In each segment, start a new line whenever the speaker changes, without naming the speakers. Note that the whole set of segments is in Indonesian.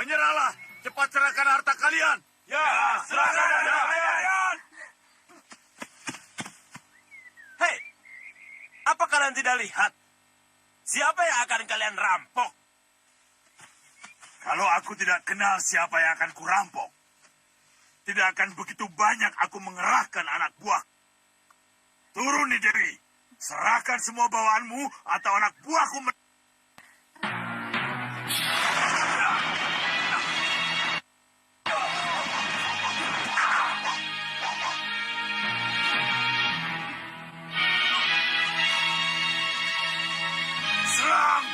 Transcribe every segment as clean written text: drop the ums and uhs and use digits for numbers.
Menyerahlah. Cepat serahkan harta kalian.
Ya, serahkan harta kalian.
Hei, apa kalian tidak lihat? Siapa yang akan kalian rampok?
Kalau aku tidak kenal siapa yang akan kurampok, tidak akan begitu banyak aku mengerahkan anak buah. Turun nih Dewi. Serahkan semua bawaanmu atau anak buahku. Serang!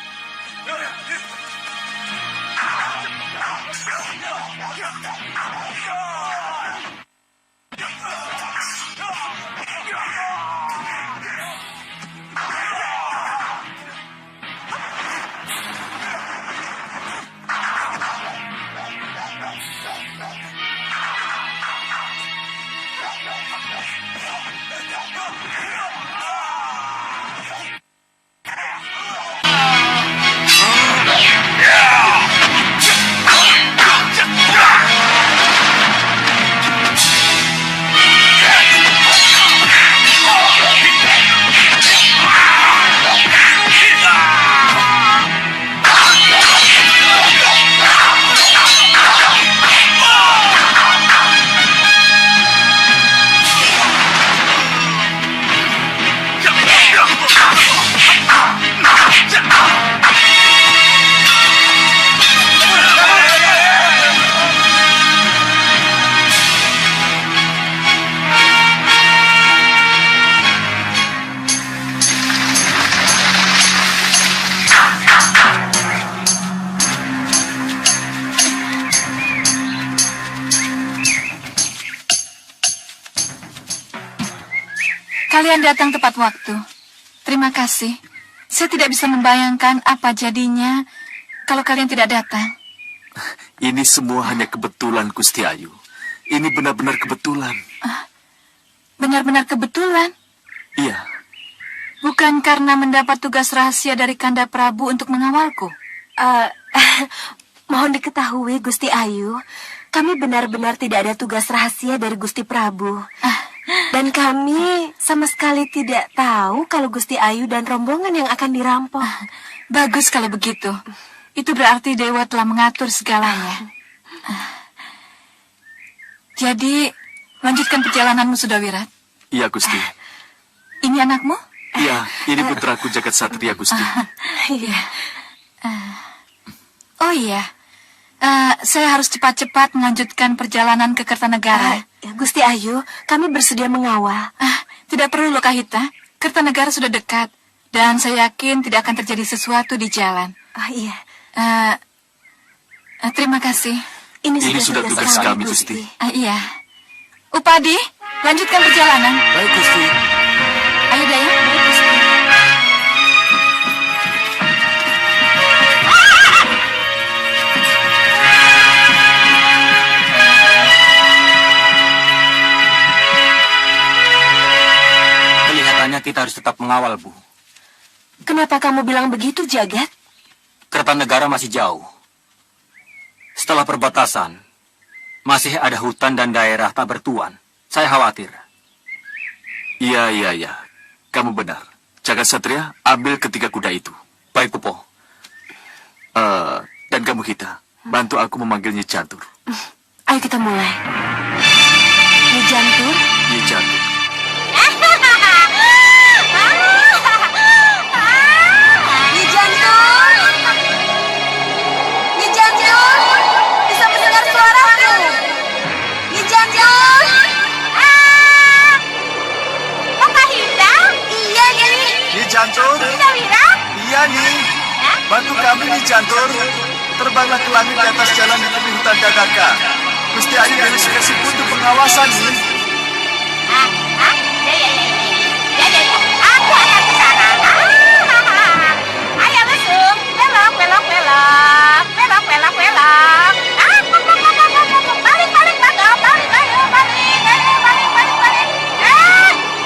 Kalian datang tepat waktu. Terima kasih. Saya tidak bisa membayangkan apa jadinya kalau kalian tidak datang.
Ini semua hanya kebetulan, Gusti Ayu. Ini benar-benar kebetulan.
Benar-benar kebetulan?
Iya.
Bukan karena mendapat tugas rahasia dari Kanda Prabu untuk mengawalku.
Mohon diketahui, Gusti Ayu, kami benar-benar tidak ada tugas rahasia dari Gusti Prabu. Dan kami sama sekali tidak tahu kalau Gusti Ayu dan rombongan yang akan dirampok.
Bagus kalau begitu. Itu berarti Dewa telah mengatur segalanya. Jadi, lanjutkan perjalananmu, Sudawirat.
Iya, Gusti.
Ini anakmu?
Iya, ini putraku Jagat Satria, Gusti.
Iya. Oh iya. Saya harus cepat-cepat melanjutkan perjalanan ke Kertanegara.
Gusti Ayu, kami bersedia mengawal.
Tidak perlu, Lokahita. Kertanegara sudah dekat. Dan saya yakin tidak akan terjadi sesuatu di jalan.
Iya.
Terima kasih.
Ini
sudah tugas kami, Gusti.
Iya. Upadi, lanjutkan perjalanan.
Baik, Gusti.
Ayo, Daya. Baik, Gusti.
Kelihatannya kita harus tetap mengawal, Bu.
Kenapa kamu bilang begitu, Jagat?
Kertanegara masih jauh. Setelah perbatasan, masih ada hutan dan daerah tak bertuan. Saya khawatir.
Iya. Kamu benar. Jagat Satria, ambil ketiga kuda itu.
Baik, Pupo.
Dan kamu, Hita, bantu aku memanggil Nyi Jantur.
Ayo kita mulai. Nyi Jantur.
Nyi Jantur.
Nyi Jantur. Nyi Jantur. Bisa mendengar suaraku. Nyi Jantur.
Lokahita?
Iya, Nyi.
Nyi Jantur.
Sudawirat?
Iya, Nyi. Bantu kami, Nyi Jantur. Terbanglah ke langit di atas jalan di tepi hutan Gadaka. Gusti Ayu dari Sukesipu untuk pengawasan, Nyi.
Ya. Aku akan ke sana. Ayo besok. Belok. Balik.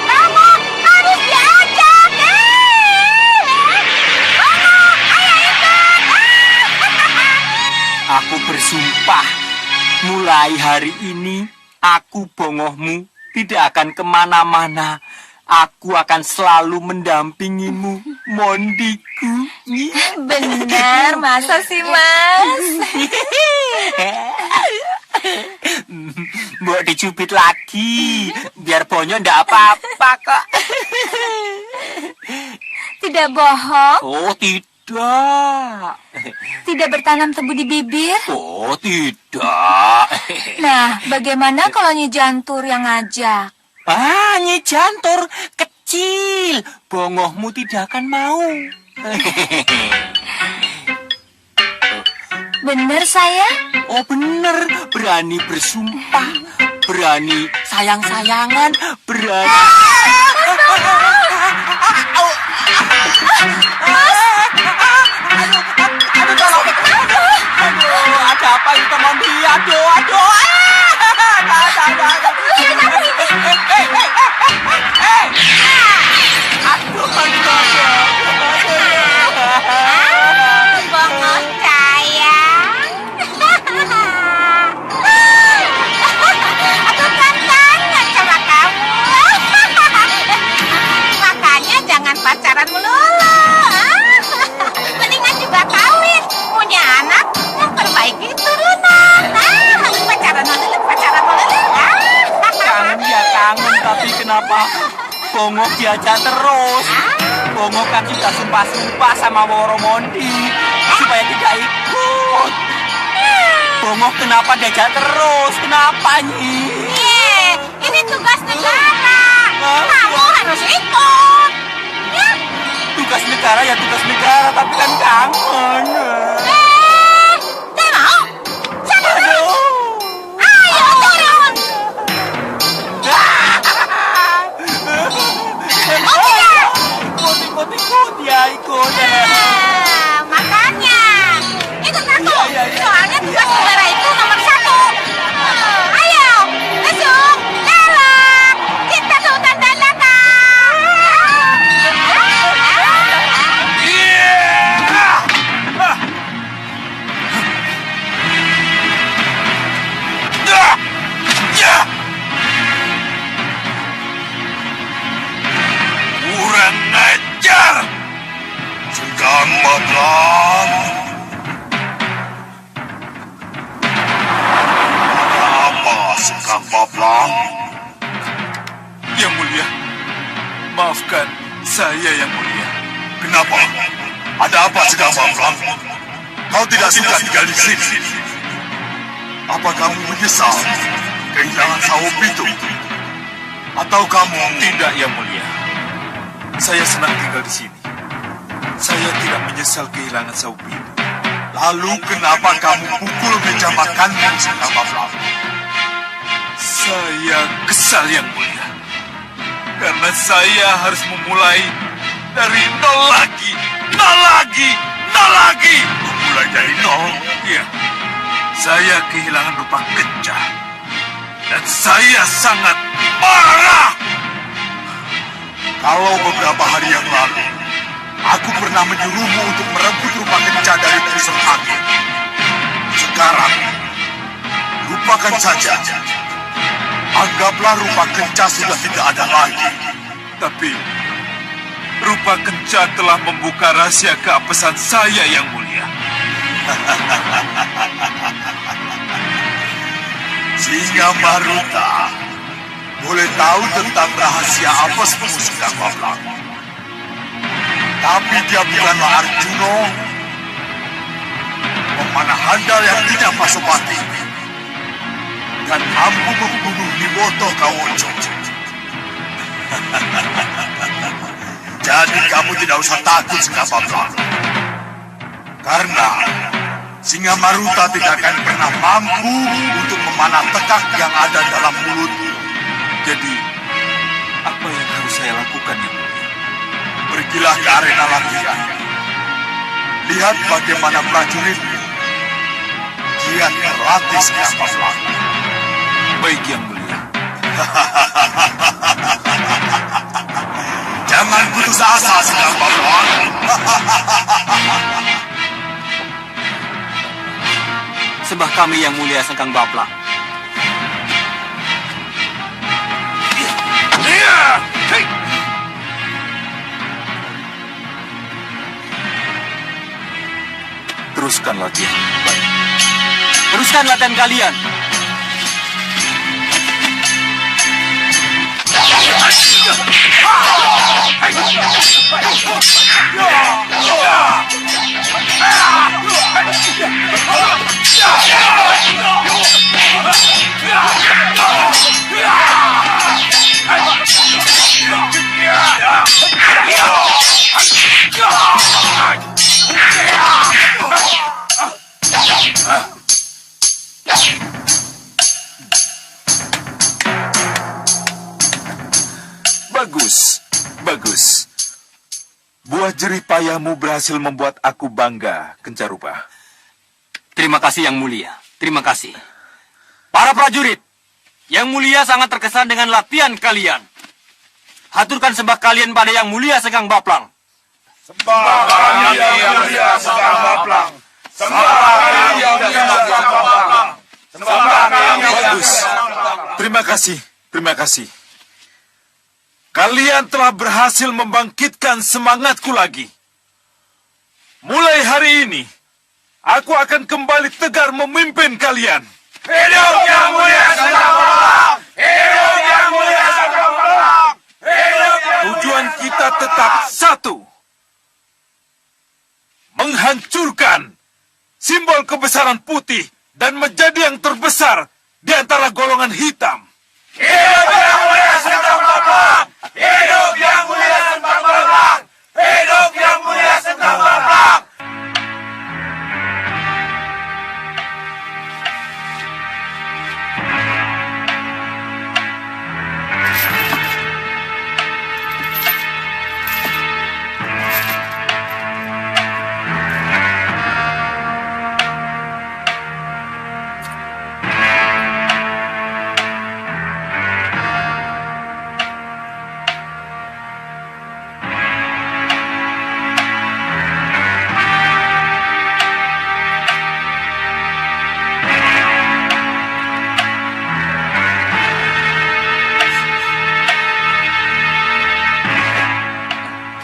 Kamu harus diajak.
Aku bersumpah, mulai hari ini aku bongohmu tidak akan kemana-mana. Aku akan selalu mendampingimu, Mondiku.
Benar, masa sih, Mas?
Mau dicubit lagi, biar Bonyo ndak apa-apa kok.
Tidak bohong,
Oh, tidak.
tidak bertanam tebu di bibir.
Oh, tidak.
Nah, bagaimana kalau Nyi Jantur yang ngajak?
Ah, Nyi Jantur kecil. Bongohmu tidak akan mau.
Benar saya?
Oh, bener. Berani bersumpah. Berani sayang-sayangan. Berani... Aduh, tolong. Aduh, ada apa itu, Mondi? Aduh.
Bongot sayang. Aku kan kangen sama kamu. Makanya jangan pacaran melulu. Mendingan juga kawin. Punya anak, memperbaiki turunan. Pacaran melulu.
Kangen ya kangen, tapi kenapa Bongo diajak terus? Bongo kan sudah sumpah-sumpah sama Woro Mondi supaya tidak ikut. Bongo kenapa diajak terus? Kenapa, Nyi?
Ini tugas negara. Kamu harus ikut. Ya.
Tugas negara ya tugas negara, tapi kan kangen.
Tak mau? Sana dulu.
Aduh.
Ayo turun.
Ikut ya, ikut.
Makanya ikut aku.
Iya.
Soalnya tugas negara itu nomor 1. Ayo, masuk, jalan. Kita ke hutan dadakan.
Kurang ajar! Senggang Bablang! Ada apa, Senggang Bablang? Yang mulia, maafkan saya yang mulia. Kenapa? Ada apa, Senggang Bablang? Kau tidak suka tinggal di sini? Apa kamu menyesal kehilangan sawup itu? Atau kamu tidak, yang mulia? Saya senang tinggal di sini. Saya tidak menyesal kehilangan sawup itu. Lalu kenapa kamu pukul meja makanmu, Senggang Bablang? Saya kesal, yang mulia. Karena saya harus memulai dari nol lagi. Memulai dari nol? Iya. Saya kehilangan rupa kencah. Dan saya sangat marah. Kalau beberapa hari yang lalu, aku pernah menyuruhmu untuk merebut rupa kencah dari pusat angin. Sekarang, lupakan saja. Anggaplah rupa kencah sudah tidak ada lagi. Tapi, rupa kencah telah membuka rahasia keapesan saya, yang mulia. Singa Maruta boleh tahu tentang rahasia apesmu, Senggang Bablang. Tapi dia bukanlah Arjuno, pemanah handal yang tidak Pasopati, dan mampu membunuh Niwoto Kawoco. Jadi kamu tidak usah takut, Senggang Bablang. Karena Singa Maruta tidak akan pernah mampu untuk memanah tekak yang ada dalam mulutmu. Jadi, apa yang harus saya lakukan, yang mulia? Pergilah ke arena latihan. Lihat bagaimana prajuritmu. Giat berlatih, Senggang Bablang. Baik, yang mulia. Jangan putus asa, Senggang Bablang.
Sembah kami yang mulia Sengkang Baplang.
Teruskan latihan.
Teruskan latihan kalian.
Bagus, bagus. Buah jerih payahmu berhasil membuat aku bangga, Kencarupa.
Terima kasih Yang Mulia. Terima kasih. Para prajurit, Yang Mulia sangat terkesan dengan latihan kalian. Haturkan sembah kalian pada Yang Mulia Sengkang Baplang.
Bagus. Terima kasih, terima kasih. Kalian telah berhasil membangkitkan semangatku lagi. Mulai hari ini, aku akan kembali tegar memimpin kalian.
Hidup Yang Mulia Sengkang Baplang! Hidup Yang Mulia Sengkang Baplang! Hidup Yang
Tujuan kita tetap satu. Menghancurkan simbol kebesaran putih dan menjadi yang terbesar di antara golongan hitam.
Hidup Yang Mulia Sengkang Baplang! Hidup Yang Mulia Sengkang Baplang! Hidup Yang Mulia Sengkang Baplang!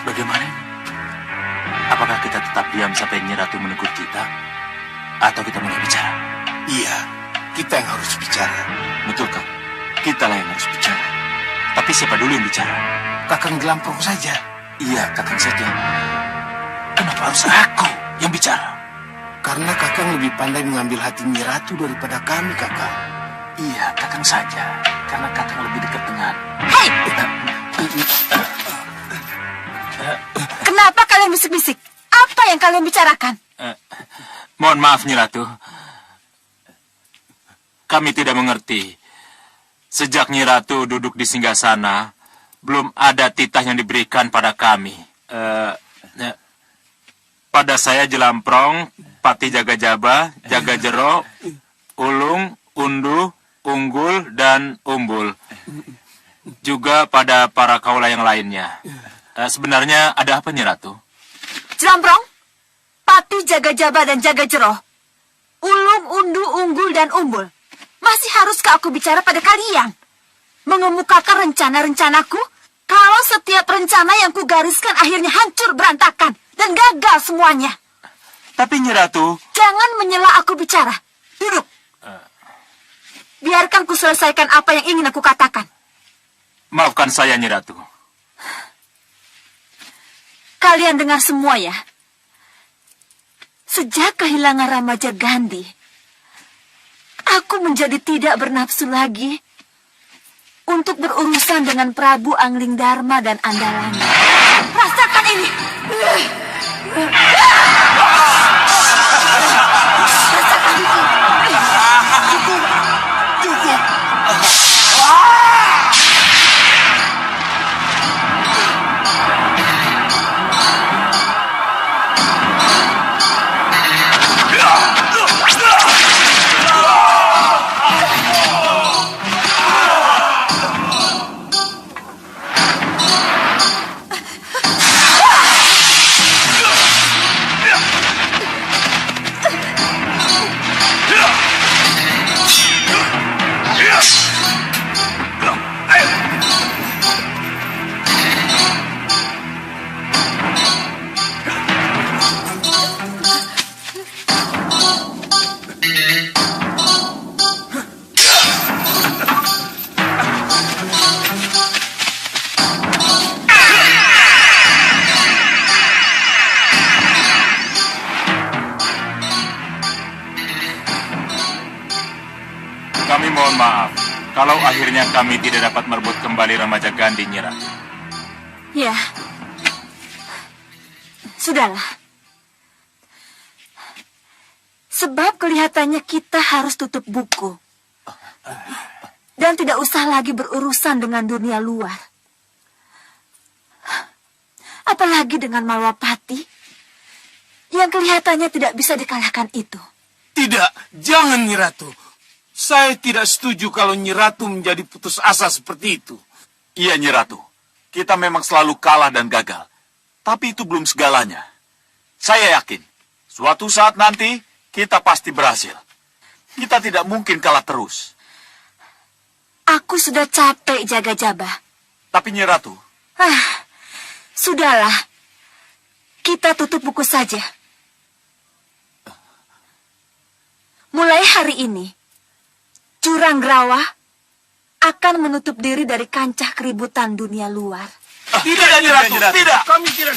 Bagaimana ini? Apakah kita tetap diam sampai Nyi Ratu menegur kita? Atau kita mulai bicara?
Iya, kita yang harus bicara.
Betul, Kang. Kita lah yang harus bicara. Tapi siapa dulu yang bicara?
Kakang Gelamprong saja.
Iya, Kakang saja. Kenapa harus aku yang bicara?
Karena Kakang lebih pandai mengambil hati Nyi Ratu daripada kami, Kakang.
Iya, Kakang saja. Karena Kakang lebih dekat dengan...
Hei! Kenapa kalian bisik-bisik? Apa yang kalian bicarakan?
Mohon maaf, Nyi Ratu. Kami tidak mengerti. Sejak Nyi Ratu duduk di singgasana, belum ada titah yang diberikan pada kami. Pada saya Jelamprong, Pati Jaga Jaba, Jaga Jero, Ulung, Unduh, Unggul, dan Umbul. Juga pada para kaula yang lainnya. Sebenarnya ada apa, Nyi Ratu?
Jelamprong, Pati, Jaga Jaba, dan Jaga Jero, Ulung, Undu, Unggul, dan Umbul. Masih haruskah aku bicara pada kalian? Mengemukakan rencana-rencanaku? Kalau setiap rencana yang kugariskan akhirnya hancur berantakan dan gagal semuanya.
Tapi Nyi Ratu...
Jangan menyela aku bicara. Duduk. Biarkan ku selesaikan apa yang ingin aku katakan.
Maafkan saya, Nyi Ratu.
Kalian dengar semua ya. Sejak kehilangan Ramaja Gandhi, aku menjadi tidak bernafsu lagi untuk berurusan dengan Prabu Angling Dharma dan Andalanya. Rasakan ini. Rasakan ini.
Cukup!
Kami mohon maaf kalau akhirnya kami tidak dapat merebut kembali remaja Gandhi, Nyi Ratu.
Ya, sudahlah. Sebab kelihatannya kita harus tutup buku. Dan tidak usah lagi berurusan dengan dunia luar. Apalagi dengan Malwapati yang kelihatannya tidak bisa dikalahkan itu.
Tidak, jangan Nyi Ratu. Saya tidak setuju kalau Nyi Ratu menjadi putus asa seperti itu.
Iya, Nyi Ratu. Kita memang selalu kalah dan gagal. Tapi itu belum segalanya. Saya yakin, suatu saat nanti kita pasti berhasil. Kita tidak mungkin kalah terus.
Aku sudah capek jaga Jabah.
Tapi Nyi Ratu,
Sudahlah. Kita tutup buku saja. Mulai hari ini, Jurang Grawa akan menutup diri dari kancah keributan dunia luar.
tidak, Nyi Ratu, tidak.
Kami tidak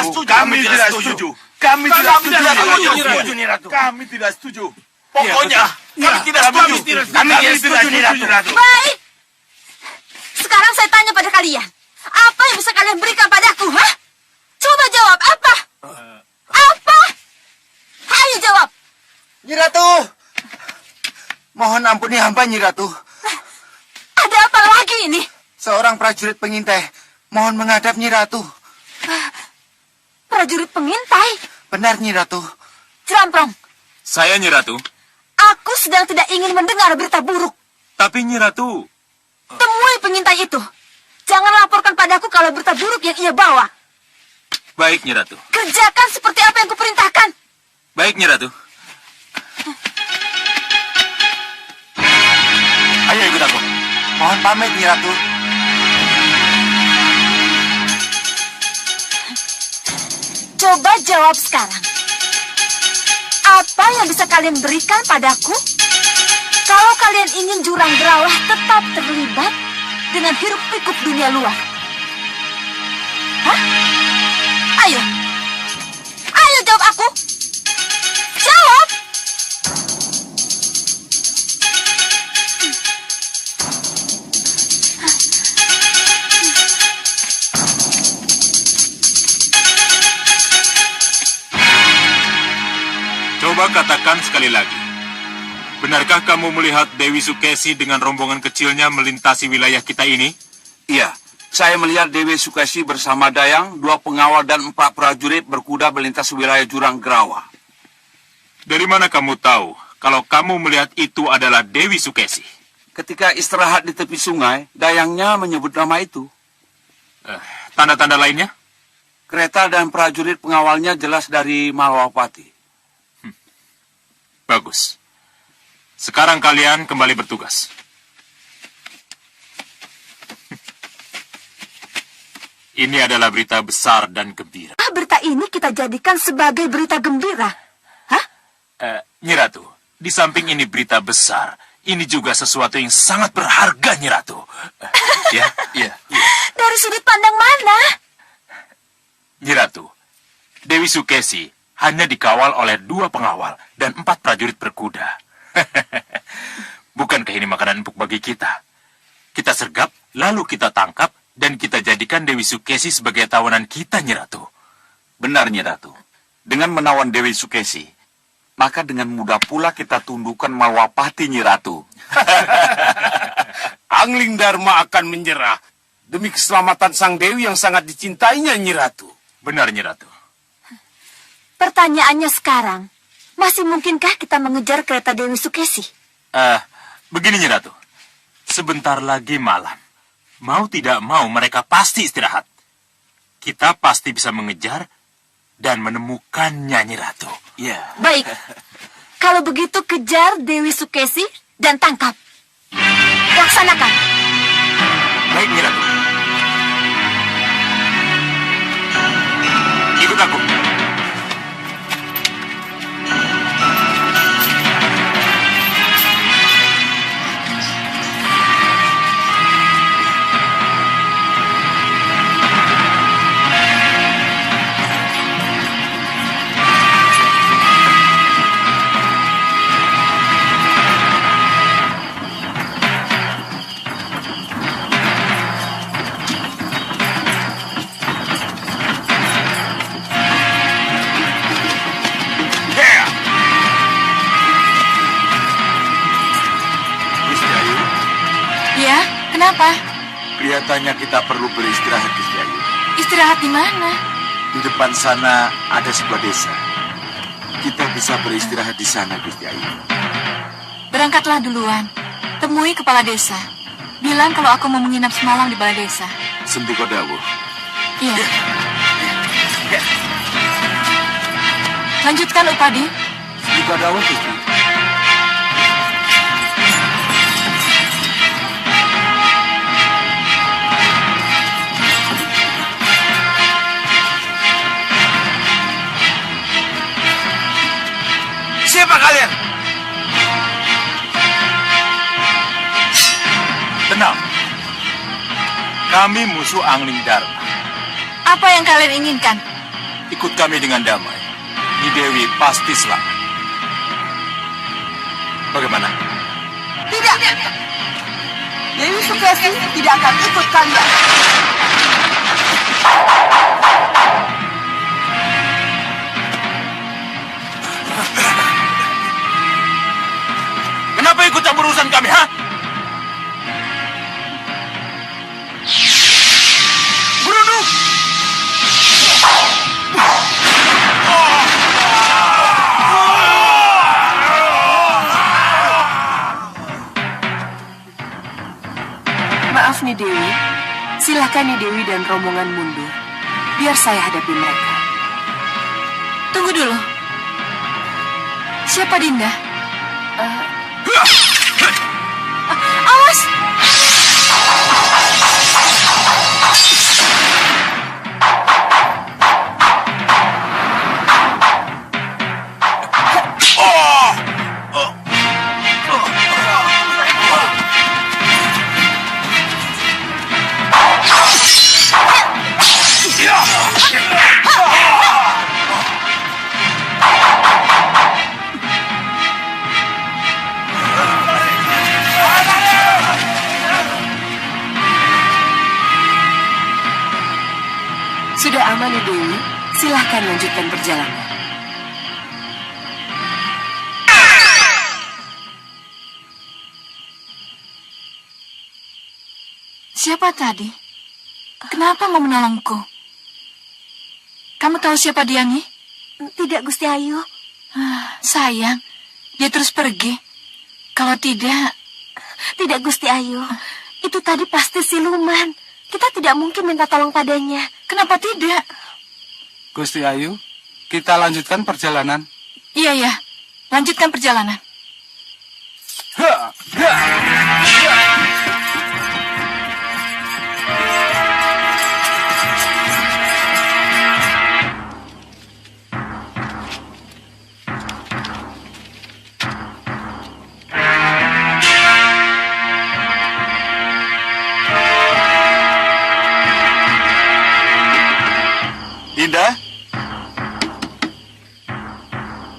setuju.
Kami tidak setuju. Kami tidak setuju,
Nyi Ratu.
Kami tidak setuju. Pokoknya, kami tidak setuju.
Kami tidak setuju, Nyi Ratu.
Baik. Sekarang saya tanya pada kalian. Apa yang bisa kalian berikan padaku, ha? Coba jawab, apa? Apa? Ayo jawab.
Nyi Ratu. Mohon ampuni hamba, Nyi Ratu.
Ada apa lagi ini?
Seorang prajurit pengintai. Mohon menghadap Nyi Ratu.
Prajurit pengintai?
Benar, Nyi Ratu.
Jeramprong,
Saya, Nyi Ratu.
aku sedang tidak ingin mendengar berita buruk.
Tapi Nyi Ratu,
Temui pengintai itu. Jangan laporkan padaku kalau berita buruk yang ia bawa.
baik Nyi Ratu.
Kerjakan seperti apa yang kuperintahkan.
Baik Nyi Ratu.
Ayo ikut aku.
Mohon pamit, Nyi Ratu.
Coba jawab sekarang. Apa yang bisa kalian berikan padaku? Kalau kalian ingin Jurang Grawah tetap terlibat dengan hiruk-pikuk dunia luar. Hah? Ayo. Ayo jawab aku. Jawab.
Coba katakan sekali lagi. Benarkah kamu melihat Dewi Sukesi dengan rombongan kecilnya melintasi wilayah kita ini?
Iya, saya melihat Dewi Sukesi bersama Dayang, 2 pengawal dan 4 prajurit berkuda melintas wilayah Jurang Grawa.
Dari mana kamu tahu kalau kamu melihat itu adalah Dewi Sukesi?
Ketika istirahat di tepi sungai, Dayangnya menyebut nama itu.
Tanda-tanda lainnya?
Kereta dan prajurit pengawalnya jelas dari Malwapati.
Bagus. Sekarang kalian kembali bertugas. Ini adalah berita besar dan gembira.
Berita ini kita jadikan sebagai berita gembira. Hah?
Nyi Ratu, di samping ini berita besar, ini juga sesuatu yang sangat berharga, Nyi Ratu. Ya.
Dari sudut pandang mana?
Nyi Ratu, Dewi Sukesi hanya dikawal oleh 2 pengawal dan 4 prajurit berkuda. Bukankah ini makanan empuk bagi kita? Kita sergap, lalu kita tangkap, dan kita jadikan Dewi Sukesi sebagai tawanan kita, Nyi Ratu.
Benar, Nyi Ratu. Dengan menawan Dewi Sukesi, maka dengan mudah pula kita tundukkan Malwapati, Nyi Ratu.
Angling Dharma akan menyerah demi keselamatan sang Dewi yang sangat dicintainya, Nyi Ratu.
Benar, Nyi Ratu.
Pertanyaannya sekarang, masih mungkinkah kita mengejar kereta Dewi Sukesi?
Begini, Nyi Ratu. Sebentar lagi malam. Mau tidak mau mereka pasti istirahat. Kita pasti bisa mengejar dan menemukannya, Nyi Ratu.
Iya.
Baik. Kalau begitu kejar Dewi Sukesi dan tangkap. Laksanakan.
Baik, Nyi Ratu. Ikut aku.
Kenapa?
Kelihatannya kita perlu beristirahat, Gusti Ayu.
Istirahat di mana?
Di depan sana ada sebuah desa. Kita bisa beristirahat di sana, Gusti Ayu.
Berangkatlah duluan. Temui kepala desa. Bilang kalau aku mau menginap semalam di balai desa.
Sentu Kodawo.
Iya. Lanjutkan, Upadi.
Sentu Kodawo, Gusti.
Siapa kalian?
Tenang. Kami musuh Angling Dharma.
Apa yang kalian inginkan?
Ikut kami dengan damai. Nyi Dewi pasti selamat. Bagaimana?
Tidak. Dewi Sukesi tidak akan ikut kalian.
Kenapa ikut campur urusan kami, ha? Berunduk!
Maaf Nyi Dewi, silakan Nyi Dewi dan rombongan mundur. Biar saya hadapi mereka.
Tunggu dulu. Siapa Dinda? Awas!
Sudah aman Nyi Dewi, silahkan lanjutkan perjalanan.
Siapa tadi? Kenapa mau menolongku? Kamu tahu siapa dia, Nyi?
Tidak, Gusti Ayu.
Sayang, dia terus pergi. Kalau tidak...
Tidak, Gusti Ayu. Itu tadi pasti siluman. Kita tidak mungkin minta tolong padanya.
Kenapa tidak?
Gusti Ayu, kita lanjutkan perjalanan.
Iya. Lanjutkan perjalanan.
Dinda?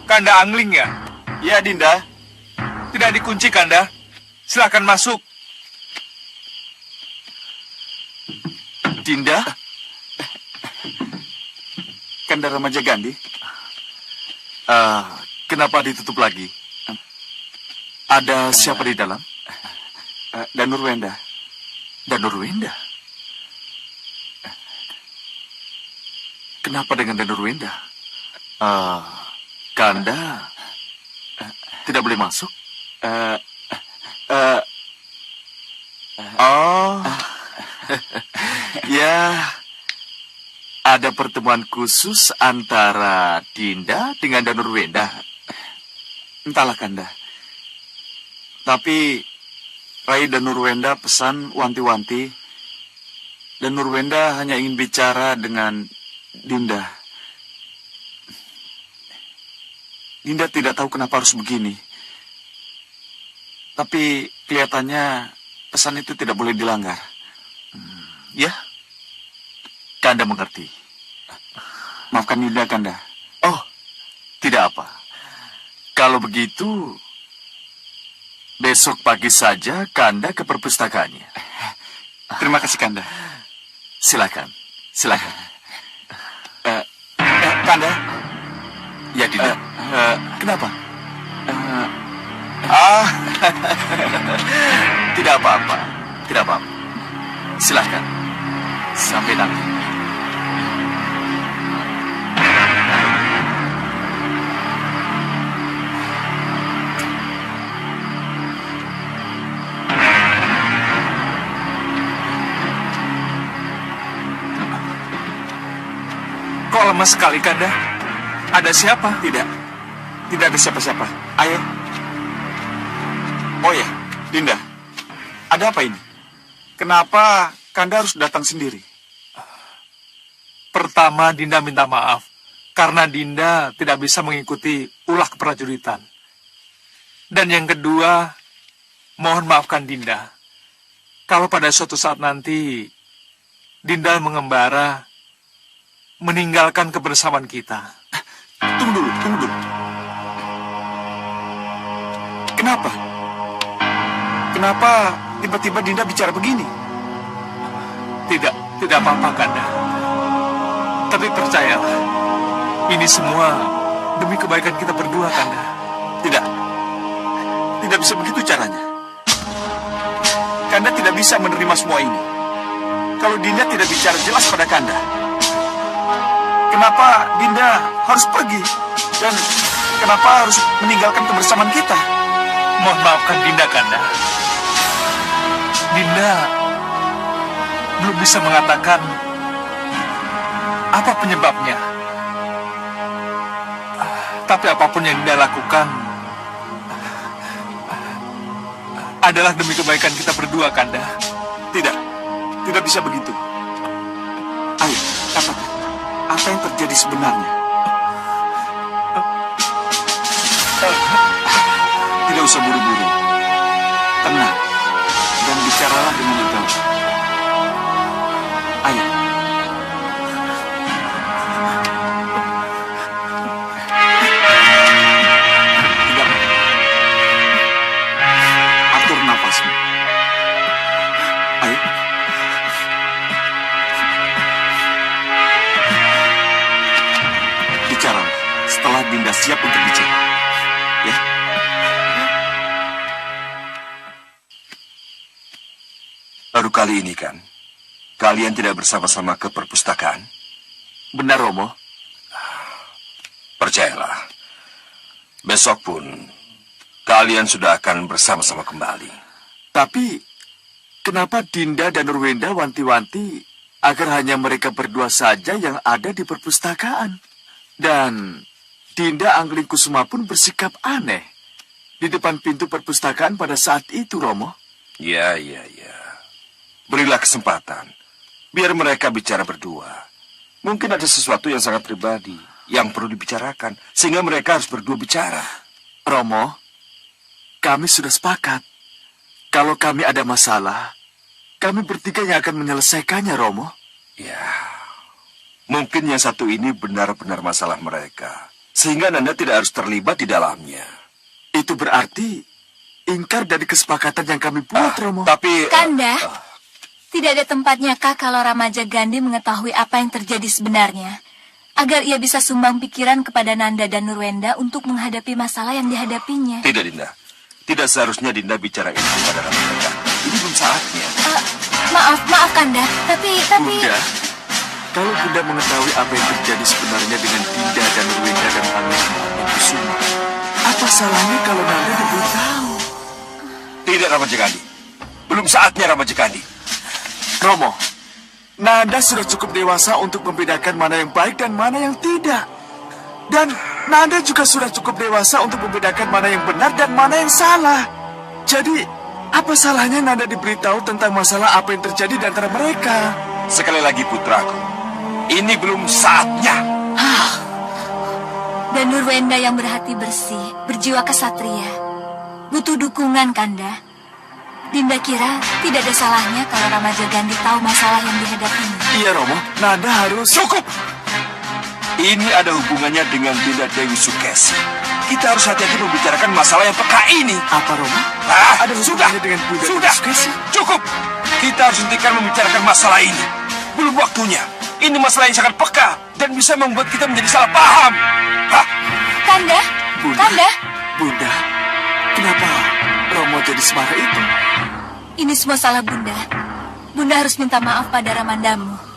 Kanda Angling ya?
Ya, Dinda.
Tidak dikunci, Kanda. Silakan masuk.
Dinda? Kanda Remaja Gandhi? Kenapa ditutup lagi? Ada siapa di dalam? Danurwenda. Danurwenda? Kenapa dengan Danurwenda? Kanda tidak boleh masuk? Ya, ada pertemuan khusus antara Dinda dengan Danurwenda. Entahlah, Kanda. Tapi Rai Danurwenda pesan wanti-wanti. Danurwenda hanya ingin bicara dengan Dinda. Dinda tidak tahu kenapa harus begini. Tapi kelihatannya pesan itu tidak boleh dilanggar. Ya, Kanda mengerti. Maafkan Dinda, Kanda. Oh, tidak apa. Kalau begitu, besok pagi saja Kanda ke perpustakaannya. Terima kasih, Kanda. Silakan. Kanda? Ya, Dinda. Kenapa? Tidak apa-apa. Silakan. Sampai nanti.
Kok lemah sekali, Kanda? Ada siapa?
Tidak. Tidak ada siapa-siapa. Ayo. Oh ya, Dinda. Ada apa ini? Kenapa Kanda harus datang sendiri?
Pertama, Dinda minta maaf karena Dinda tidak bisa mengikuti ulah keprajuritan. Dan yang kedua, mohon maafkan Dinda. Kalau pada suatu saat nanti Dinda mengembara, meninggalkan kebersamaan kita.
Tunggu dulu, tunggu dulu. Kenapa? Kenapa tiba-tiba Dinda bicara begini?
Tidak apa-apa, Kanda. Tapi percayalah, ini semua demi kebaikan kita berdua, Kanda.
Tidak. Tidak bisa begitu caranya. Kanda tidak bisa menerima semua ini. Kalau Dinda tidak bicara jelas pada Kanda. Kenapa Dinda harus pergi? Dan kenapa harus meninggalkan kebersamaan kita?
Mohon maafkan Dinda, Kanda. Dinda belum bisa mengatakan apa penyebabnya. Tapi apapun yang Dinda lakukan adalah demi kebaikan kita berdua, Kanda.
Tidak. Tidak bisa begitu. Ayo, katakan. Apa yang terjadi sebenarnya? Tidak usah buru-buru. Tenang. Dan bicaralah dengan legawa. Ayo. Tidak. Atur nafasmu. Ayo. Bicara setelah Dinda siap untuk bicara. Ya.
Baru kali ini kan, kalian tidak bersama-sama ke perpustakaan?
Benar, Romo.
Percayalah, besok pun kalian sudah akan bersama-sama kembali.
Tapi, kenapa Dinda dan Nurwenda wanti-wanti agar hanya mereka berdua saja yang ada di perpustakaan? Dan Dinda Anglingkusuma pun bersikap aneh di depan pintu perpustakaan pada saat itu, Romo.
Ya. Berilah kesempatan, biar mereka bicara berdua. Mungkin ada sesuatu yang sangat pribadi yang perlu dibicarakan, sehingga mereka harus berdua bicara.
Romo, kami sudah sepakat. Kalau kami ada masalah, kami bertiga yang akan menyelesaikannya, Romo.
Ya, mungkin yang satu ini benar-benar masalah mereka, sehingga Nanda tidak harus terlibat di dalamnya.
Itu berarti ingkar dari kesepakatan yang kami buat, Romo.
Tapi...
Kanda, tidak ada tempatnya kah kalau Ramaja Gandhi mengetahui apa yang terjadi sebenarnya, agar ia bisa sumbang pikiran kepada Nanda dan Nurwenda untuk menghadapi masalah yang dihadapinya?
Tidak, Dinda. Tidak seharusnya Dinda bicara ini kepada Ramaja Gandhi. Ini belum saatnya.
Maaf Kanda, tapi...
Bunda, kalau Bunda mengetahui apa yang terjadi sebenarnya dengan Dinda dan Nurwenda dan Anglingkusuma, apa salahnya kalau Nanda diberitahu?
Tidak, Ramaja Gandhi. Belum saatnya, Ramaja Gandhi.
Romo, Nanda sudah cukup dewasa untuk membedakan mana yang baik dan mana yang tidak. Dan Nanda juga sudah cukup dewasa untuk membedakan mana yang benar dan mana yang salah. Jadi, apa salahnya Nanda diberitahu tentang masalah apa yang terjadi di antara mereka?
Sekali lagi, putraku. Ini belum saatnya.
Dan Nurwenda yang berhati bersih, berjiwa kesatria, butuh dukungan, Kanda. Dinda kira tidak ada salahnya kalau Ramaja Gandhi tahu masalah yang dihadapinya.
Iya, Romo. Nanda harus...
Cukup! Ini ada hubungannya dengan Dinda Dewi Sukesi. Kita harus hati-hati membicarakan masalah yang peka ini.
Apa, Romo?
Ada
hubungannya dengan Dinda Dewi Sukesi?
Cukup! Kita harus hentikan membicarakan masalah ini. Belum waktunya. Ini masalah yang sangat peka dan bisa membuat kita menjadi salah paham.
Kanda?
Bunda,
Kanda?
Bunda, kenapa Romo jadi semarah itu?
Ini semua salah Bunda. Bunda harus minta maaf pada Ramandamu.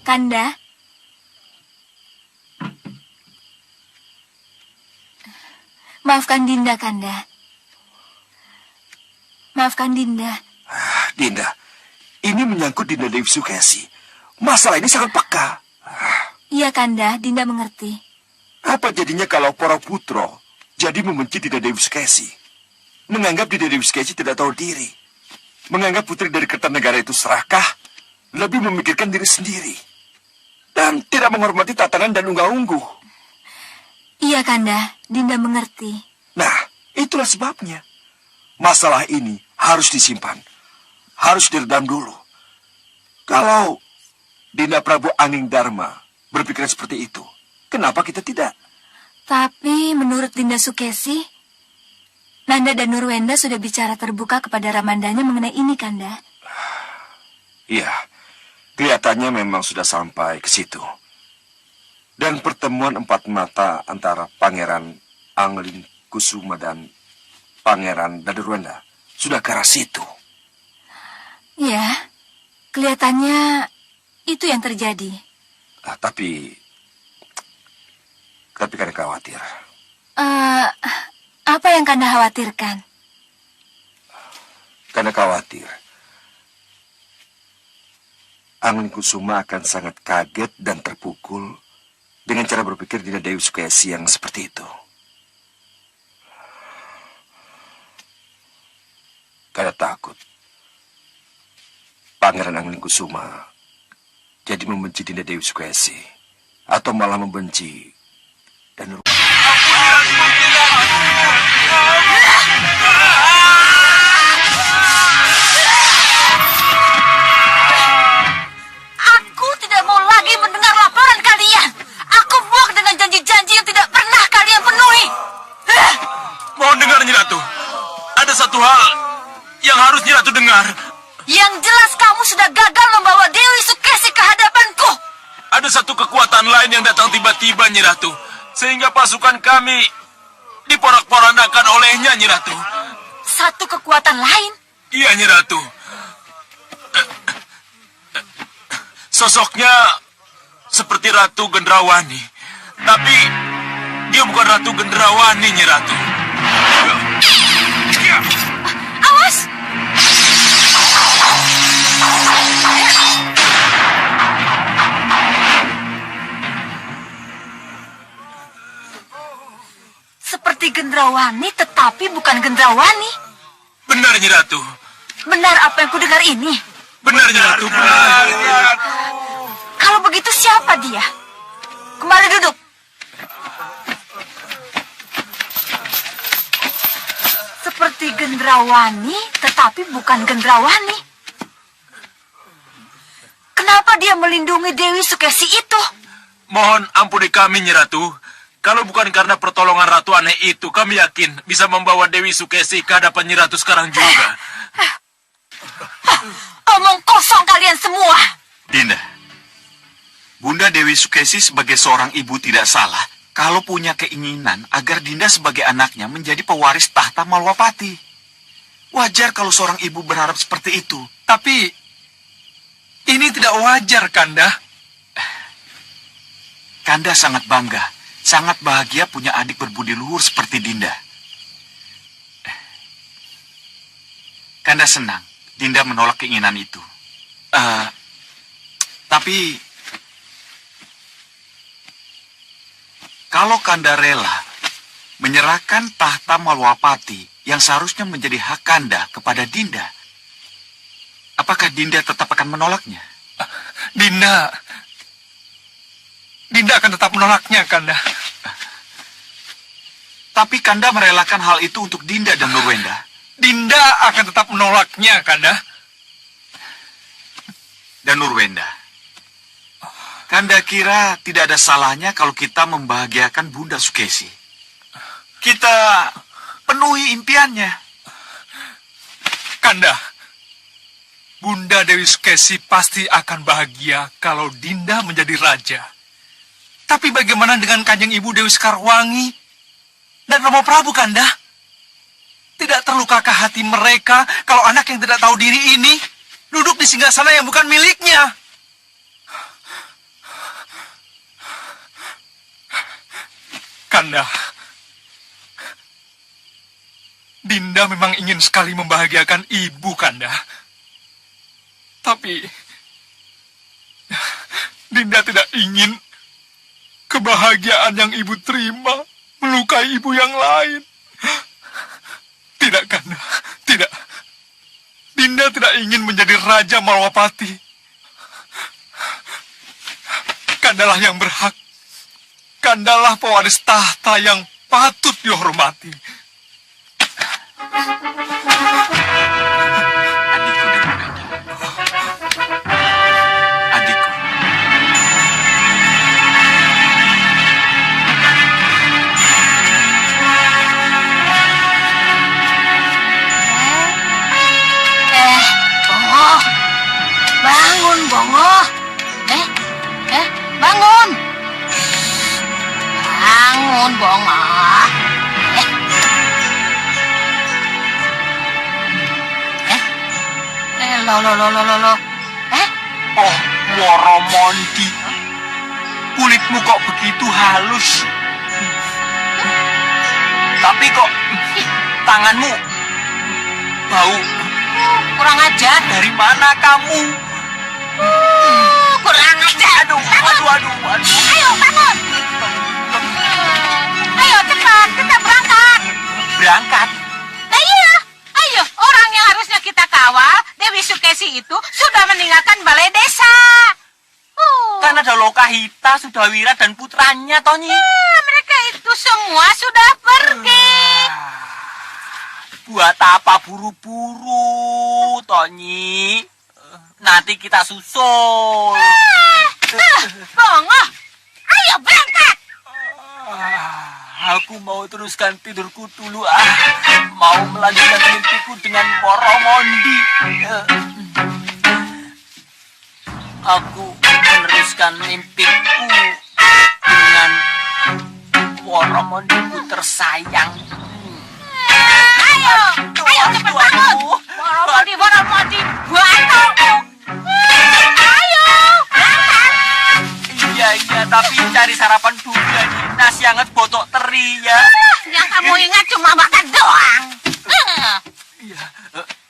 Kanda, maafkan Dinda, Kanda. Maafkan Dinda.
Dinda, ini menyangkut Dinda Dewi Sukesi. Masalah ini sangat peka.
Iya, Kanda, Dinda mengerti.
Apa jadinya kalau para putro jadi membenci Dinda Dewi Sukesi? Menganggap Dinda Dewi Sukesi tidak tahu diri. Menganggap putri dari Kertanegara itu serakah, lebih memikirkan diri sendiri. Dan tidak menghormati tatanan dan unggah-ungguh.
Iya, Kanda, Dinda mengerti.
Nah, itulah sebabnya. Masalah ini harus disimpan. Harus diredam dulu. Kalau Dinda Prabu Anging Dharma berpikiran seperti itu, kenapa kita tidak?
Tapi menurut Dinda Sukesi, Nanda dan Nurwenda sudah bicara terbuka kepada Ramandanya mengenai ini, Kanda.
Iya, kelihatannya memang sudah sampai ke situ. Dan pertemuan empat mata antara Pangeran Angling Kusuma dan Pangeran Nurwenda sudah ke arah situ.
Ya, kelihatannya itu yang terjadi.
Tapi Kanda khawatir.
Apa yang Kanda khawatirkan?
Kanda khawatir Angling Kusuma akan sangat kaget dan terpukul dengan cara berpikir Dinda Dewi Sukesi yang seperti itu. Kanda takut Pangeran Angling Kusuma jadi membenci Dinda Dewi Sukesi, atau malah membenci dan
Aku tidak mau lagi mendengar laporan kalian. Aku muak dengan janji-janji yang tidak pernah kalian penuhi.
Mohon dengar, Nyi Ratu. Ada satu hal yang harus Nyi Ratu dengar.
Yang jelas kamu sudah gagal membawa Dewi Sukesi ke hadapanku.
Ada satu kekuatan lain yang datang tiba-tiba, Nyi Ratu. Sehingga pasukan kami diporak-porandakan olehnya, Nyi Ratu.
Satu kekuatan lain?
Iya, Nyi Ratu. Sosoknya seperti Ratu Gendrawani. Tapi dia bukan Ratu Gendrawani, Nyi Ratu.
Awas! Seperti Gendrawani, tetapi bukan Gendrawani.
Benar, Nyi Ratu.
Benar apa yang kudengar ini?
Benar, Nyi Ratu. Benar.
Kalau begitu siapa dia? Kembali duduk. Seperti Gendrawani, tetapi bukan Gendrawani. Kenapa dia melindungi Dewi Sukesi itu?
Mohon ampuni kami, Nyi Ratu. Kalau bukan karena pertolongan Ratu Aneh itu, kami yakin bisa membawa Dewi Sukesi ke hadapan Nyi Ratu sekarang juga.
Omong kosong kalian semua.
Dinda, Bunda Dewi Sukesi sebagai seorang ibu tidak salah kalau punya keinginan agar Dinda sebagai anaknya menjadi pewaris tahta Malwapati. Wajar kalau seorang ibu berharap seperti itu.
Tapi ini tidak wajar, Kanda.
Kanda sangat bangga, sangat bahagia punya adik berbudi luhur seperti Dinda. Kanda senang Dinda menolak keinginan itu. Tapi kalau Kanda rela menyerahkan tahta Malwapati yang seharusnya menjadi hak Kanda kepada Dinda, apakah Dinda tetap akan menolaknya?
Dinda akan tetap menolaknya, Kanda.
Tapi Kanda merelakan hal itu untuk Dinda dan Nurwenda.
Dinda akan tetap menolaknya, Kanda.
Dan Nurwenda, Kanda kira tidak ada salahnya kalau kita membahagiakan Bunda Sukesi. Kita penuhi impiannya.
Kanda, Bunda Dewi Sukesi pasti akan bahagia kalau Dinda menjadi raja. Tapi bagaimana dengan Kanjeng Ibu Dewi Sekarwangi dan Romo Prabu, Kanda? Tidak terlukakah hati mereka kalau anak yang tidak tahu diri ini duduk di singgasana yang bukan miliknya? Kanda, Dinda memang ingin sekali membahagiakan ibu, Kanda. Tapi Dinda tidak ingin kebahagiaan yang ibu terima melukai ibu yang lain. Tidak, Kanda, tidak. Dinda tidak ingin menjadi Raja Malwapati. Kandalah yang berhak. Kandalah pewaris tahta yang patut dihormati.
Adikku Denurenda. Adikku.
Bongo. Bangun, Bongo. Bangun. Bangun, Bongo. Lo.
Oh, Woromondi. Kulitmu kok begitu halus? Tapi kok tanganmu bau?
Kurang ajar.
Dari mana kamu?
Kurang ajar.
Aduh.
Ayo, bangun. Ayo, cepat. Kita berangkat.
Berangkat?
Nah iya. Ayo, orang yang harusnya kita kawal, Dewi Sukesi itu sudah meninggalkan balai desa.
Kan ada Lokahita, Sudawira, dan putranya, Tonyi.
Mereka itu semua sudah pergi.
Buat apa buru-buru, Tonyi? Nanti kita susul.
Bongo, ayo berangkat.
Aku mau teruskan tidurku dulu. Mau melanjutkan mimpiku dengan Woromondi. Aku meneruskan mimpiku dengan Woromondiku tersayang.
Ayo cepat bangun. Woromondi, bantu. Ayo, berangkat.
Iya, tapi cari sarapan dulu ya. Nasi hangat botok teri ya.
Yang kamu ingat cuma makan doang.
Iya,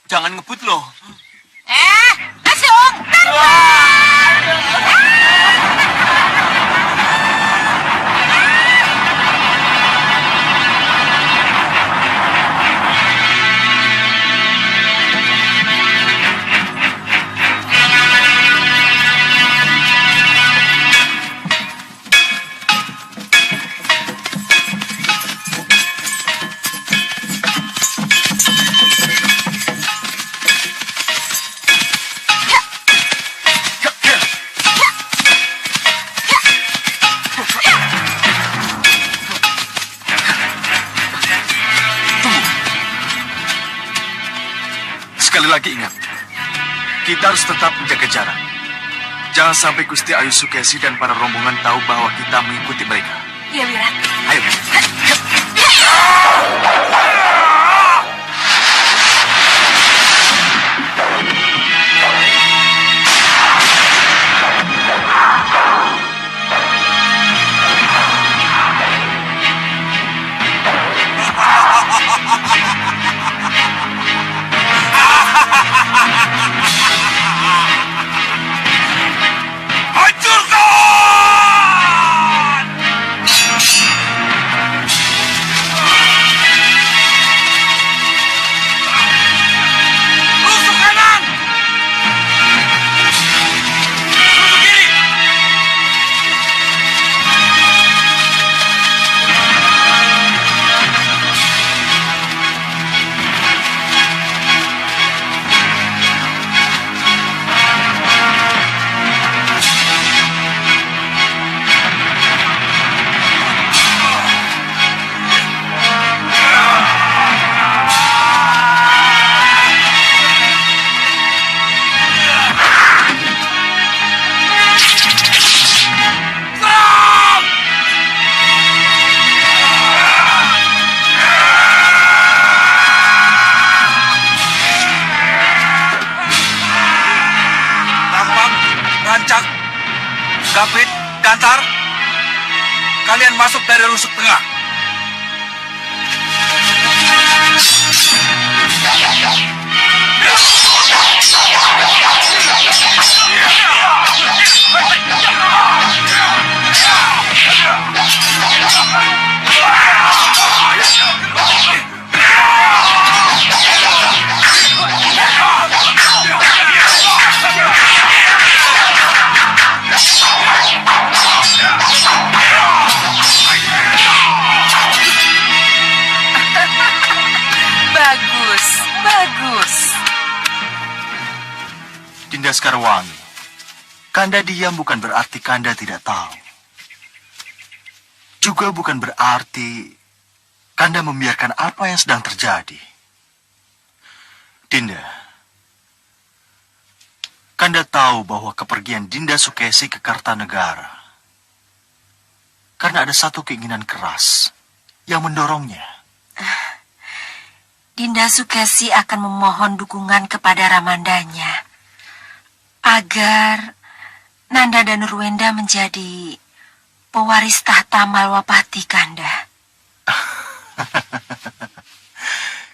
jangan ngebut loh.
Langsung.
Sekali lagi ingat, kita harus tetap menjaga jarak. Jangan sampai Gusti Ayu Sukesi dan para rombongan tahu bahwa kita mengikuti mereka.
Iya, Wirat.
Ayo.
Hancurkan! masuk dari rusuk tengah.
Bagus, bagus.
Dinda Sekarwangi, Kanda diam bukan berarti Kanda tidak tahu. Juga bukan berarti Kanda membiarkan apa yang sedang terjadi. Dinda, Kanda tahu bahwa kepergian Dinda Sukesi ke Kartanegara karena ada satu keinginan keras yang mendorongnya.
Dinda Sukesi akan memohon dukungan kepada Ramandanya agar Nanda dan Nurwenda menjadi pewaris tahta Malwapati, Kanda.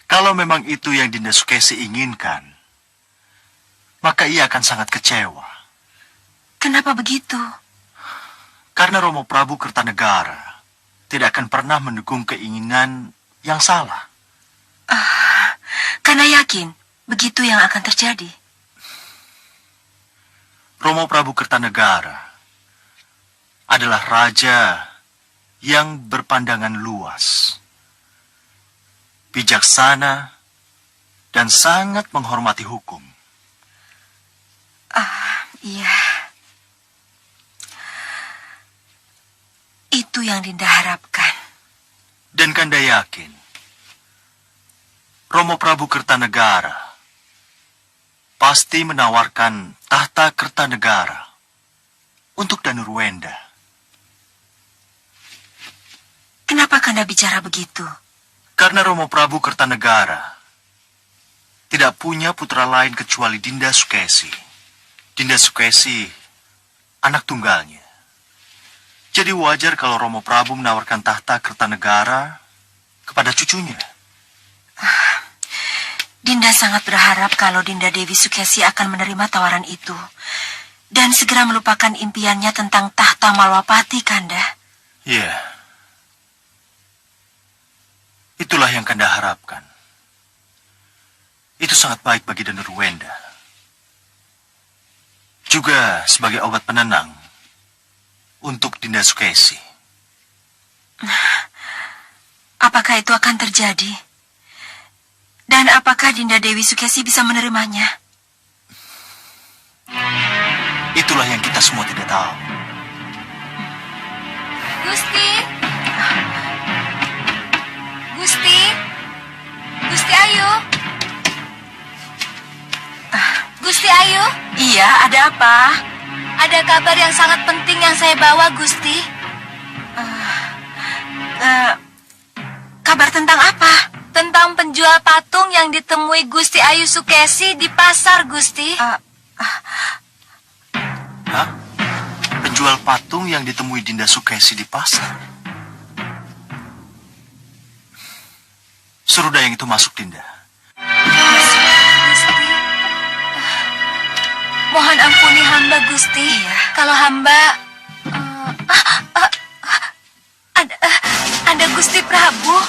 Kalau memang itu yang Dinda Sukesi inginkan, maka ia akan sangat kecewa.
Kenapa begitu?
Karena Romo Prabu Kertanegara tidak akan pernah mendukung keinginan yang salah.
Karena yakin begitu yang akan terjadi.
Romo Prabu Kertanegara adalah raja yang berpandangan luas, bijaksana, dan sangat menghormati hukum.
Iya. Itu yang Dinda harapkan.
Dan Kanda yakin Romo Prabu Kertanegara pasti menawarkan tahta Kertanegara untuk Danurwenda.
Kenapa Kanda bicara begitu?
Karena Romo Prabu Kertanegara tidak punya putra lain kecuali Dinda Sukesi. Dinda Sukesi anak tunggalnya. Jadi wajar kalau Romo Prabu menawarkan tahta Kertanegara kepada cucunya.
Dinda sangat berharap kalau Dinda Dewi Sukesi akan menerima tawaran itu dan segera melupakan impiannya tentang tahta Malwapati, Kanda.
Iya. Itulah yang Kanda harapkan. Itu sangat baik bagi Danurwenda. Juga sebagai obat penenang untuk Dinda Sukesi.
Apakah itu akan terjadi? Dan apakah Dinda Dewi Sukesi bisa menerimanya?
Itulah yang kita semua tidak tahu.
Gusti! Gusti! Gusti Ayu! Gusti Ayu?
Iya, ada apa?
Ada kabar yang sangat penting yang saya bawa, Gusti.
Kabar tentang apa?
Tentang penjual patung yang ditemui Gusti Ayu Sukesi di pasar, Gusti.
Hah? Penjual patung yang ditemui Dinda Sukesi di pasar? Suruh Dayang itu masuk, Dinda.
Gusti. Mohon ampuni hamba, Gusti.
Iya.
Kalau hamba... ada Gusti Prabu.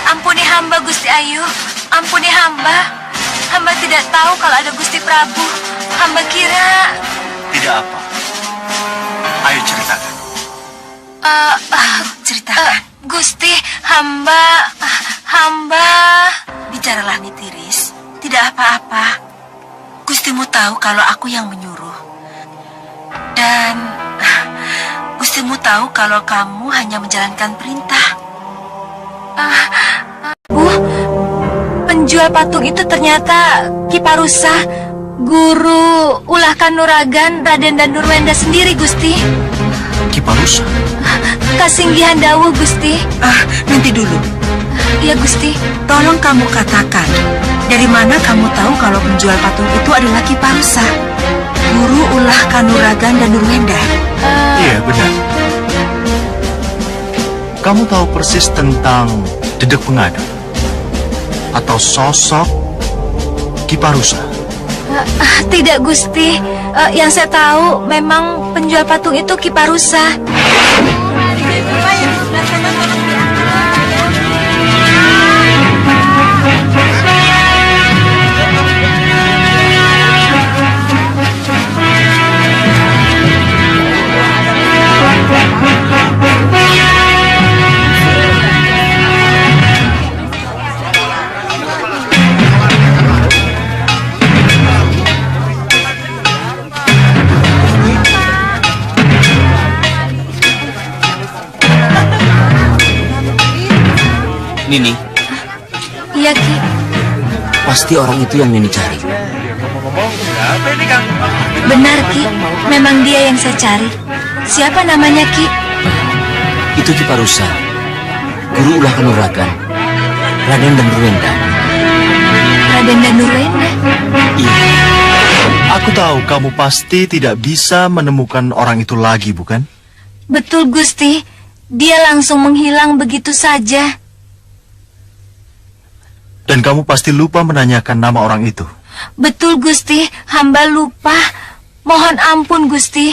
Ampuni hamba, Gusti Ayu. Ampuni hamba. Hamba tidak tahu kalau ada Gusti Prabu. Hamba kira...
Tidak apa. Ayo ceritakan.
Ceritakan.
Gusti, hamba...
Bicaralah, Nitiris. Tidak apa-apa. Gustimu tahu kalau aku yang menyuruh. Dan Gustimu tahu kalau kamu hanya menjalankan perintah.
Penjual patung itu ternyata Ki Parusa, guru ulah kanuragan Raden Danurwenda sendiri, Gusti.
Ki Parusa?
Kasinggihan dawuh, Gusti.
Nanti dulu.
Iya, Gusti.
Tolong kamu katakan, dari mana kamu tahu kalau penjual patung itu adalah Ki Parusa, guru ulah kanuragan Danurwenda?
Iya, benar.
kamu tahu persis tentang Dedek Pengaduk? Atau sosok Kiparusa?
Tidak, Gusti. Yang saya tahu memang penjual patung itu Kiparusa.
Nini,
Iya, Ki.
pasti orang itu yang Nini cari.
Benar, Ki. Memang dia yang saya cari. Siapa namanya, Ki?
Itu Kiparusa, guru ulah kanuragan, Raden dan Nurwenda.
Raden dan Nurwenda.
Iya,
Aku tahu kamu pasti tidak bisa menemukan orang itu lagi, bukan?
Betul, Gusti. Dia langsung menghilang begitu saja.
Dan kamu pasti lupa menanyakan nama orang itu.
Betul, Gusti. Hamba lupa. Mohon ampun, Gusti.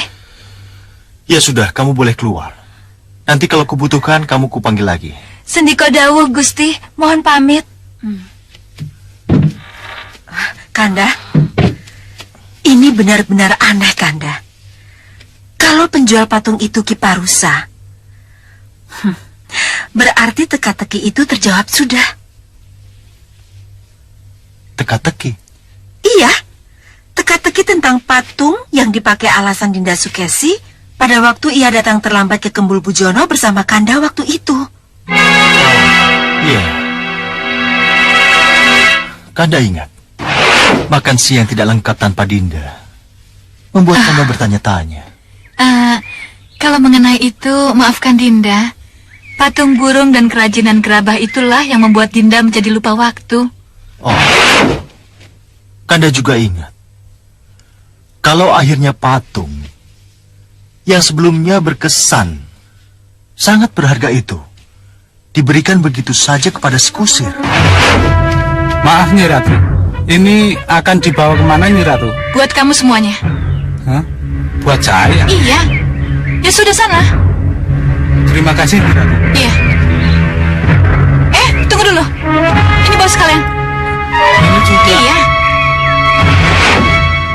Ya sudah, kamu boleh keluar. Nanti kalau kubutuhkan, kamu kupanggil lagi.
Sendiko dawuh, Gusti. Mohon pamit.
Kanda, ini benar-benar aneh, Kanda. Kalau penjual patung itu Kiparusa, berarti teka-teki itu terjawab sudah.
Teka-teki.
Iya, teka-teki tentang patung yang dipakai alasan Dinda Sukesi pada waktu ia datang terlambat ke Kembul Bujono bersama Kanda waktu itu.
Iya. Kanda ingat, makan siang tidak lengkap tanpa Dinda. Membuat Kanda bertanya-tanya.
Kalau mengenai itu, maafkan Dinda. Patung burung dan kerajinan gerabah itulah yang membuat Dinda menjadi lupa waktu.
Oh, Kanda juga ingat, kalau akhirnya patung yang sebelumnya berkesan sangat berharga itu diberikan begitu saja kepada si kusir.
Maaf Nyi Ratu, ini akan dibawa kemana Nyi Ratu?
Buat kamu semuanya.
Hah? Buat saya?
Iya. Ya sudah sana.
Terima kasih Nyi Ratu.
Iya. Tunggu dulu. Ini bawa sekalian.
Ini juga.
Iya.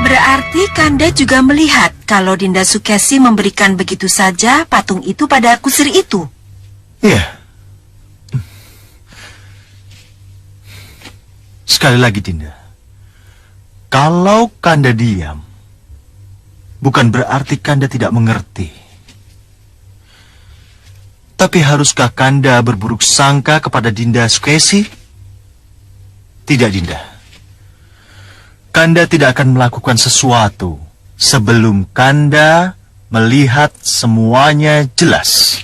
Berarti Kanda juga melihat kalau Dinda Sukesi memberikan begitu saja patung itu pada kusir itu.
Iya. Sekali lagi Dinda, kalau Kanda diam, bukan berarti Kanda tidak mengerti. Tapi haruskah Kanda berburuk sangka kepada Dinda Sukesi? Tidak, Dinda. Kanda tidak akan melakukan sesuatu sebelum Kanda melihat semuanya jelas.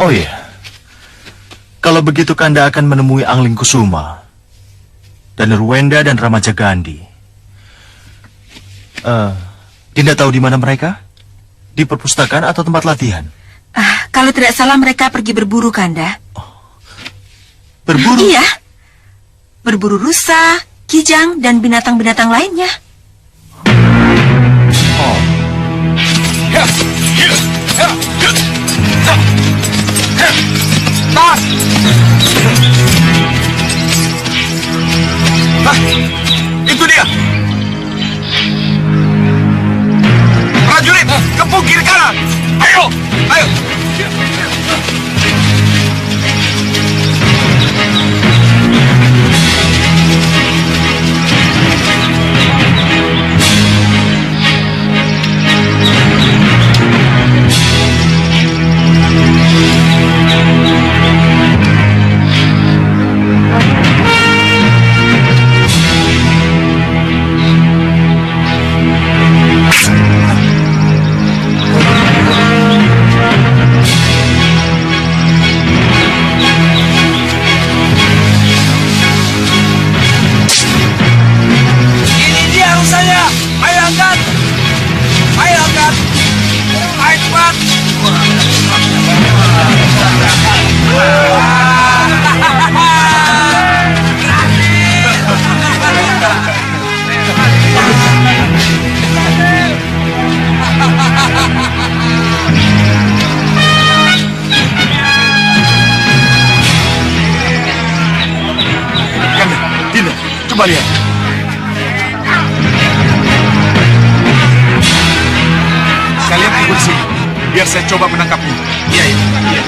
Oh iya, kalau begitu Kanda akan menemui Angling Kusuma dan Nurwenda dan Ramaja Gandhi. Dinda tahu di mana mereka? Di perpustakaan atau tempat latihan?
Kalau tidak salah mereka pergi berburu, Kanda.
Berburu?
Iya. Berburu rusa, kijang, dan binatang-binatang lainnya.
Itu dia. Prajurit, kepung kiri kanan. Ayo, ayo.
Coba lihat. Kalian ikut sini, biar saya coba menangkapnya.
Iya, iya.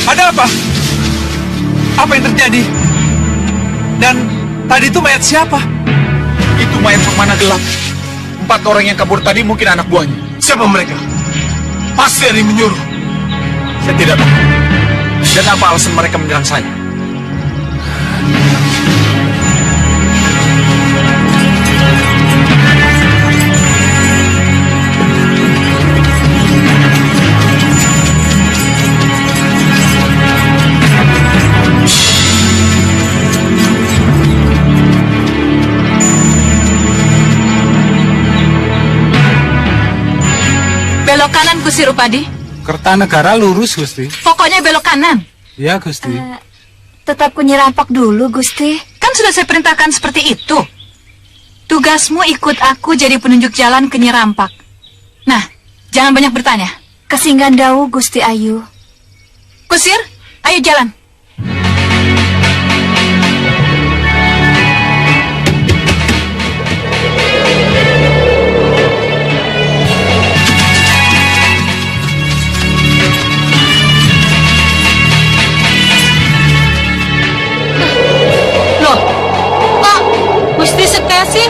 Ada apa? Apa yang terjadi? Dan tadi itu mayat siapa?
Itu mayat pemana gelap. 4 orang yang kabur tadi mungkin anak buahnya. Siapa mereka? Pasti ada yang menyuruh. Saya tidak tahu. Dan apa alasan mereka menyerang saya?
Belok kanan, Gusti Rupadi.
Kertanegara lurus, Gusti.
Pokoknya belok kanan.
Ya, Gusti.
Tetap kunyerampok dulu, Gusti.
Kan sudah saya perintahkan seperti itu. Tugasmu ikut aku jadi penunjuk jalan ke Nyerampak. Nah, jangan banyak bertanya.
Kesinggandau, Gusti Ayu.
Kusir, ayo jalan. Loh, kok Gusti Sekesi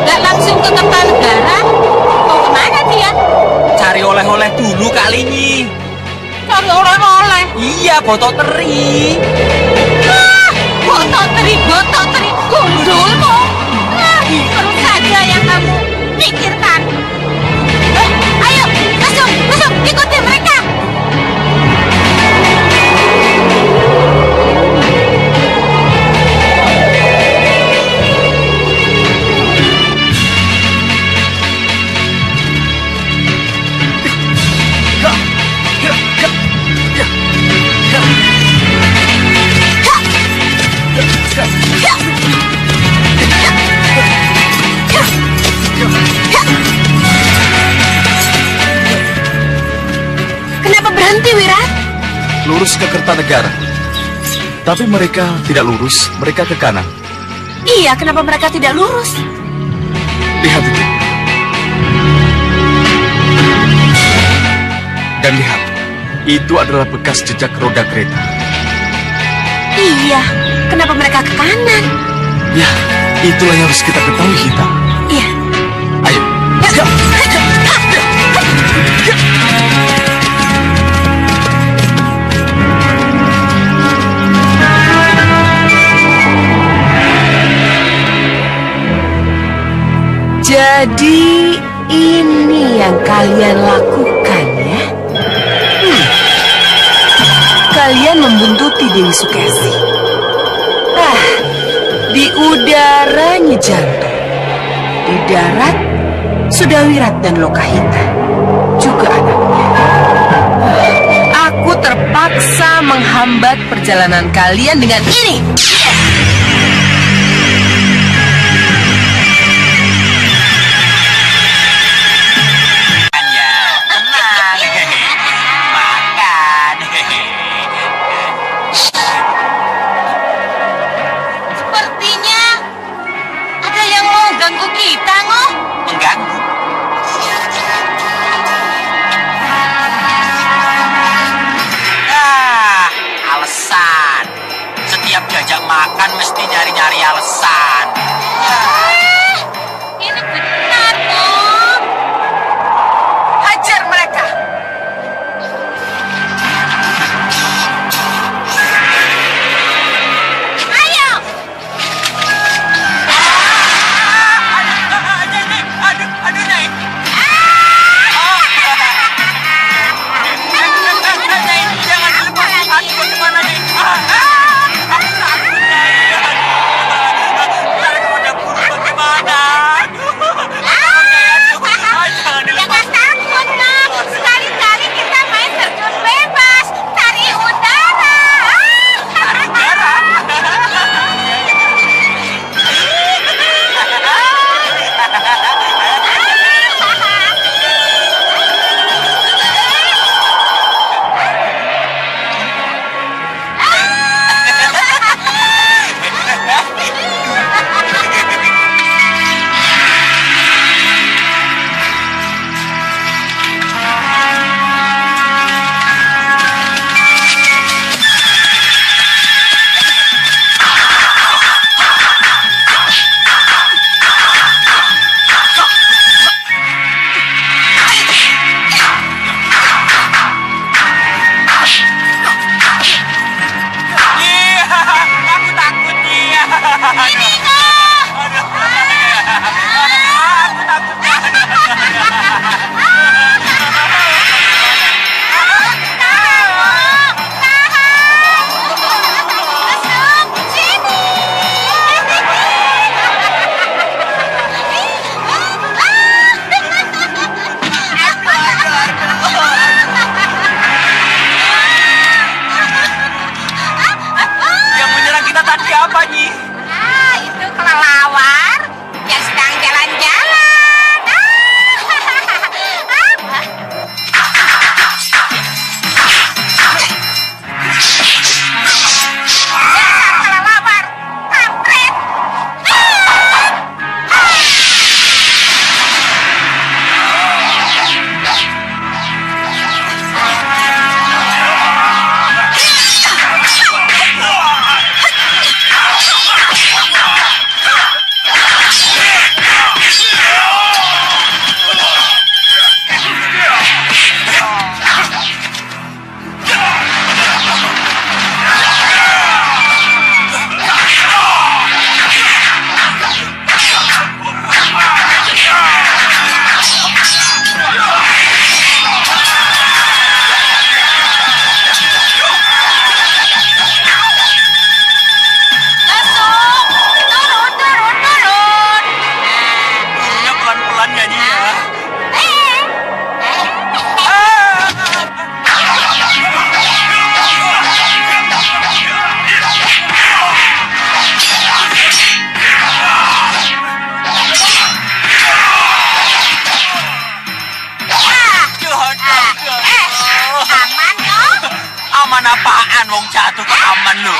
nggak langsung ke Kertanegara? Mau kemana dia?
Cari oleh-oleh dulu kali ini.
Cari oleh-oleh.
Iya, botok teri.
Botok teri, gundulmu. Terus saja yang kamu pikirkan. Ayo, masuk, ikuti mereka.
Kenapa berhenti, Wirat?
Lurus ke Kertanegara. Tapi mereka tidak lurus, mereka ke kanan.
Iya, kenapa mereka tidak lurus?
Lihat itu. Dan lihat, itu adalah bekas jejak roda kereta.
Iya, kenapa mereka ke kanan?
Ya, itulah yang harus kita ketahui, Hita.
Iya.
Ayo.
Jadi ini yang kalian lakukan ya? Kalian membuntuti Dewi Sukesi. Di udara Nyi Jantung. Di darat, Sudawirat dan Lokahita, juga anaknya. Aku terpaksa menghambat perjalanan kalian dengan ini.
Sepertinya ada yang mau ganggu kita, Ngoh.
Mengganggu. Alasan. Setiap diajak makan mesti nyari-nyari alasan.
Ini benar, Ngoh.
Hajar mereka.
Ayo.
Aduh, Nyai. Nyai, jangan dilepas. Aduh, bagaimana, Nyai? Aku takut, Nyai. Aku udah buru bagaimana? Aduh, jangan dilepas.
Jangan takut, Ngoh. Sekali-kali kita main terjun bebas. Cari udara.
Aku takut, Nyai.
Ini, Ngoh.
Aku takut. Yang menyerang kita tadi apa, Nyi?
Itu kelelawar yang sedang jalan-jalan. Dasar kelelawar, kampret.
Turunnya pelan-pelan ya, Nyi, ya.
Aman, Ngoh.
Aman apaan, wong jatuh ke aman lu.